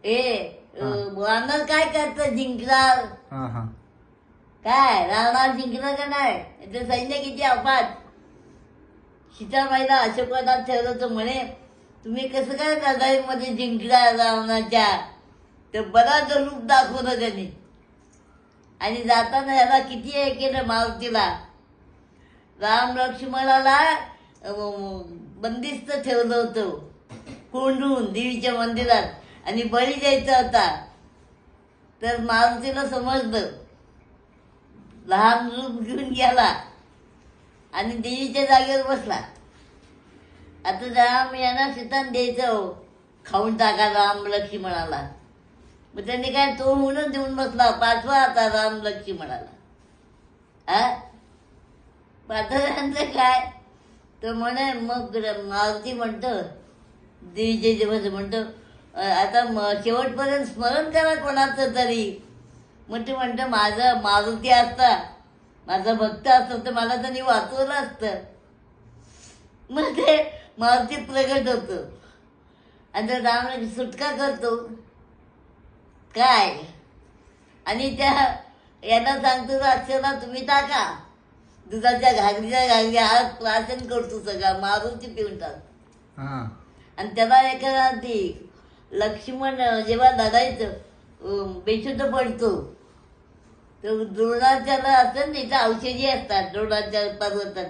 रावणात काय करतं जिंकणार हा हा काय रावणात जिंकलं का नाही ते सैन्य किती अफाट सीताबाईला अशोकवनात ठेवलं तर म्हणे तुम्ही कसं काय लढाईमध्ये जिंकला रावणाच्या तर बराच रूप दाखवलं त्यांनी आणि जाताना ह्याला किती हे केलं मारुतीला राम लक्ष्मणाला बंदिस्त ठेवलं होतं कोंडून देवीच्या मंदिरात आणि बळी द्यायचा होता तर मारुतीला समजलं लहान रूप घेऊन गेला आणि देवीच्या जागेवर बसला आता राम यांना सीतान द्यायचं खाऊन टाका राम लक्ष्मणाला मग त्यांनी काय तो होऊनच देऊन बसला पाचवा आता राम लक्ष्मणाला हा पाठवल्यानंतर काय तर म्हणे मग मारुती म्हणतो देवीचे दिवस म्हणतो आता शेवटपर्यंत स्मरण करा कोणाचं तरी मग ते म्हणतं माझं मारुती असता माझा भक्त असतं तर मला त्यांनी वाचवलं असतं मग ते मारुती प्रगट होतं आणि राम सुटका करतो काय आणि त्या यांना सांगतो अक्षरा तुम्ही टाका दुधाच्या घागरीच्या हात प्राशन करतो सगळा मारुती पिऊन टाक आणि त्याला एका ती लक्ष्मण जेव्हा लढायचं बेशुद्ध पडतो तर द्रोणाच्याला असतं ना इथं औषधी असतात द्रोणाच्या पर्वतात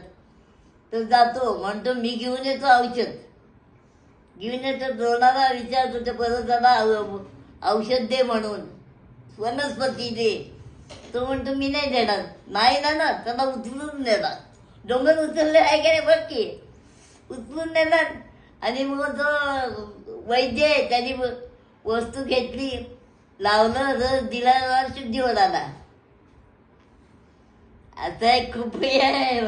तर जातो म्हणतो मी घेऊन येतो औषध घेऊन येतो द्रोणाला विचारतो त्या पर्वताला औषध दे म्हणून वनस्पती दे तो म्हणतो मी नाही देणार नाही ना त्याला उचलून देणार डोंगर उचलले आहे का नाही बघ की उचलून देणार आणि मग तो वैद्य आहे त्यांनी वस्तू घेतली लावलं रस दिला शुद्धी होणार आता एक खूप आहे